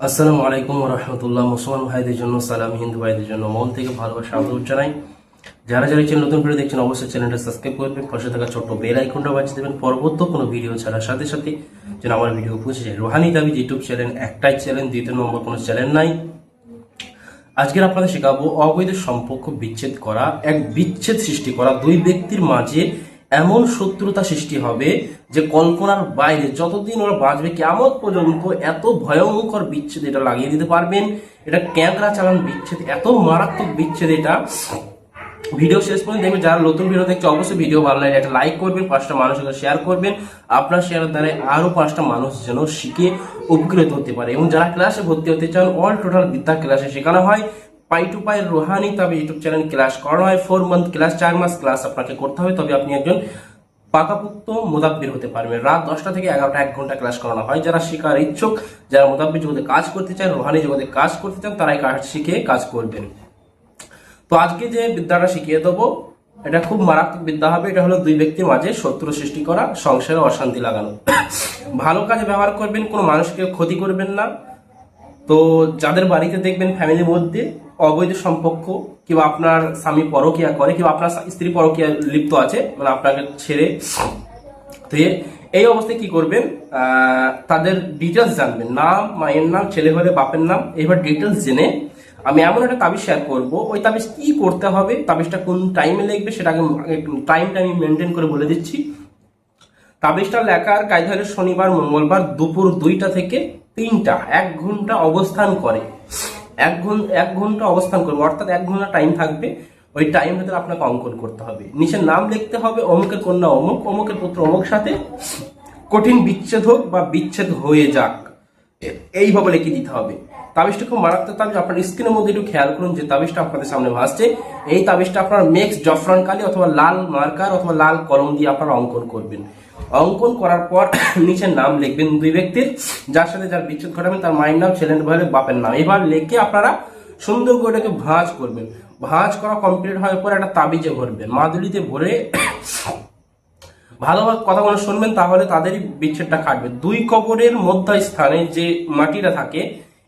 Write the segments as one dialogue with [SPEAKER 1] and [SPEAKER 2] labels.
[SPEAKER 1] আসসালামু আলাইকুম ওয়া রাহমাতুল্লাহ। মুসলমান ভাইদের জন্য সালাম, হিন্দু ভাইদের জন্য মন থেকে ভালোবাসা আদর জানাই। যারা যারা চ্যানেল নতুন ভিডিও দেখছেন অবশ্যই চ্যানেলটা সাবস্ক্রাইব করবেন, পাশে থাকা ছোট্ট বেল আইকনটা বাজিয়ে দেবেন পরবর্তী কোনো ভিডিও ছাড়ার সাথে সাথে যেন আমার ভিডিও পৌঁছে যায়। রুহানি তাবিজ ইউটিউব চ্যানেল একটাই চ্যানেল, দ্বিতীয় নম্বর কোনো চ্যানেল নাই। আজকের আপনাদের শেখাবো অবৈধ সম্পর্ক বিচ্ছেদ করা, এক বিচ্ছেদ সৃষ্টি করা। দুই ব্যক্তির মাঝে এমন শত্রুতা সৃষ্টি হবে যে কল্পনার বাইরে। যতদিন ওরা বাঁচবে কিয়ামত পর্যন্ত এত ভয়ঙ্কর বিচ্ছেদ এটা লাগিয়ে দিতে পারবেন। এটা ক্যাঁকড়া চালান বিচ্ছেদ, এত মারাত্মক বিচ্ছেদ এটা। ভিডিও শেষ পর্যন্ত দেখবেন। যারা নতুন ভিডিও দেখছে অবশ্যই ভিডিও ভালো লাগে একটা লাইক করবেন, 5টা মানুষের সাথে শেয়ার করবেন। আপনার শেয়ারের দ্বারা আরো 5টা মানুষ যেন শিখে উপকৃত হতে পারে। এবং যারা ক্লাসে ভর্তি হতে চান অল টোটাল বিদ্যা ক্লাসে শেখানো হয়। পাই টু পাই রুহানি তাবিজ ইউটিউব চ্যানেল ক্লাস করানো হয়। 4 মান্থ ক্লাস, 4 মাস ক্লাস আপনাকে করতে হবে, তবে আপনি একজন পাকাপুক্ত মুদাব্বির হতে পারবেন। রাত 10টা থেকে 11টা 1 ঘন্টা ক্লাস করানো হয়। যারা শিকার ইচ্ছুক, যারা মুদাব্বির জগতে কাজ করতে চান, রুহানি জগতে কাজ করতে চান, তারাই কাজ শিখে কাজ করবেন। তো আজকে যে বিদ্যাটা শিখিয়ে দেবো এটা খুব মারাত্মক বিদ্যা হবে। এটা হলো দুই ব্যক্তির মাঝে শত্রু সৃষ্টি করা, সংসারে অশান্তি লাগানো। ভালো কাজে ব্যবহার করবেন, কোনো মানুষকে ক্ষতি করবেন না। তো যাদের বাড়িতে দেখবেন ফ্যামিলির মধ্যে অবৈধ সম্পর্ক, কিংবা আপনার স্বামী পরকীয়া করে, কিংবা আপনার স্ত্রী পরকীয়া লিপ্ত আছে, মানে আপনাকে ছেড়ে, তো এই অবস্থায় কি করবেন, তাদের ডিটেলস জানবেন। নাম, মায়ের নাম, ছেলে হলে বাপের নাম, এবার ডিটেলস জেনে আমি এমন একটা তাবিজ শেয়ার করবো। ওই তাবিজ কি করতে হবে, তাবিজটা কোন টাইমে লিখবে সেটাকে টাইমটা আমি মেনটেন করে বলে দিচ্ছি। তাবিজটা লেখার কায়দা হলো শনিবার মঙ্গলবার দুপুর 2টা থেকে 3টা 1 ঘন্টা অবস্থান করে। 1 ঘন্টা অবস্থান করবে, অর্থাৎ 1 ঘন্টা টাইম থাকবে। ওই টাইম ভিতরে আপনাকে অঙ্কন করতে হবে। নিচের নাম লিখতে হবে, অমুকের কন্যা অমুক, অমুকের পুত্র অমুক সাথে কঠিন বিচ্ছেদ হোক বা বিচ্ছেদ হয়ে যাক, এইভাবে লিখে দিতে হবে। তাবিজটা খুব মারাত্মক তাবিজ। আপনার স্ক্রিনের মধ্যে একটু খেয়াল করুন যে তাবিজটা আপনাদের সামনে ভাসছে। এই তাবিজটা আপনার মেক্স জফরান কালি অথবা লাল মার্কার অথবা লাল কলম দিয়ে আপনারা অঙ্কন করবেন। অঙ্কন করার পর নিচের নাম লিখবেন দুই ব্যক্তির, যার সাথে যার বিচ্ছেদ ঘটাবেন, তার মায়ের নাম, ছেলের ভাইয়ের বাপের নাম। এবার লিখে আপনারা সুন্দর করে এটাকে ভাঁজ করবেন। ভাঁজ করা কমপ্লিট হওয়ার পর একটা তাবিজে ভরবেন, মাদুলিতে ভরে ভালোভাবে কথাগুলো শুনবেন, তাহলে তাদেরই বিচ্ছেদটা কাটবে। দুই কবরের মধ্যস্থানে যে মাটিটা থাকে,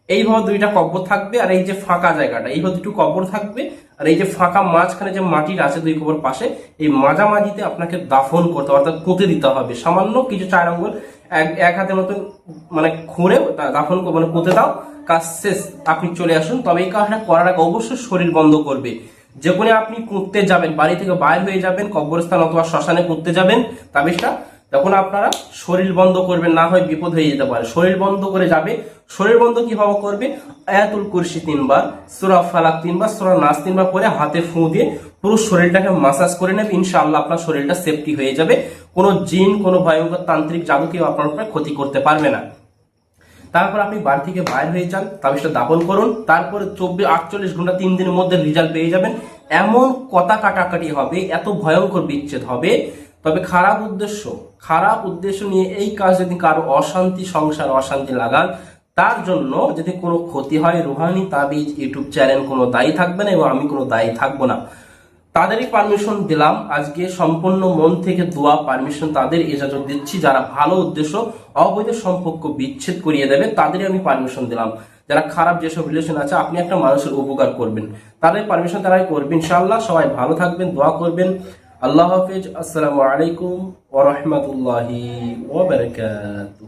[SPEAKER 1] এইভাবে 2টা কবর থাকবে, আর এই যে ফাঁকা জায়গাটা এইভাবে 2টো কবর থাকবে, আর এই যে ফাঁকা মাঝখানে যে মাটিটা আছে 2 কবর পাশে, এই মাঝামাঝিতে আপনাকে দাফন করতে হবে, অর্থাৎ পুঁতে দিতে হবে। সামান্য কিছু 4 আঙ্গুল এক হাতের মতন মানে খুঁড়ে দাফন মানে পুঁতে দাও, কাজ শেষ। আপনি চলে আসুন। তবে এই কাজটা করার আগে অবশ্যই শরীর বন্ধ করবে। যেখানে আপনি পুঁততে যাবেন, বাড়ি থেকে বাইর হয়ে যাবেন, কবরস্থান অথবা শ্মশানে পুঁততে যাবেন তাবিজটা, তখন আপনারা শরীর বন্ধ করবেন, না হয় বিপদ হয়ে যেতে পারে। শরীর বন্ধ করে যাবে। শরীর বন্ধ কিভাবে করবে, আয়াতুল কুরসি 3 বার, সূরা ফালাক 3 বার, সূরা নাস 3 বার পরে হাতে ফু দিয়ে পুরো শরীরটাকে মাসাজ করে নেবে। ইনশাআল্লাহ আপনার শরীরটা সেফটি হয়ে যাবে। কোনো জিন, কোনো ভয়ঙ্কর তান্ত্রিক জাদু কেউ আপনার উপরে ক্ষতি করতে পারবে না। তারপর আপনি বাড়ি থেকে বাইরে হয়ে যান, তাবিজটা দাপন করুন। তারপরে 48 ঘন্টা 3 দিনের মধ্যে রেজাল্ট পেয়ে যাবেন। এমন কথা কাটাকাটি হবে, এত ভয়ঙ্কর বিচ্ছেদ হবে। তবে খারাপ উদ্দেশ্য নিয়ে এই কাজ যদি কারো অশান্তি, সংসার অশান্তি লাগান, তার জন্য যদি কোনো ক্ষতি হয়, রুহানি তাবিজ ইউটিউব চ্যানেল কোনো দায়ী থাকবে না এবং আমি কোনো দায়ী থাকবো না। তাদেরই পারমিশন দিলাম আজকে, সম্পূর্ণ মন থেকে দোয়া পারমিশন তাদের ইজাজত দিচ্ছি। যারা ভালো উদ্দেশ্য অবৈধ সম্পর্ক বিচ্ছেদ করিয়ে দেবে তাদেরই আমি পারমিশন দিলাম। যারা খারাপ যেসব রিলেশন আছে, আপনি একটা মানুষের উপকার করবেন, তাদের পারমিশন তারাই করবেন। ইনশাআল্লাহ সবাই ভালো থাকবেন, দোয়া করবেন। আল্লাহ হাফেজ। আসসালামু আলাইকুম ওয়া রাহমাতুল্লাহি ওয়া বারাকাতুহু।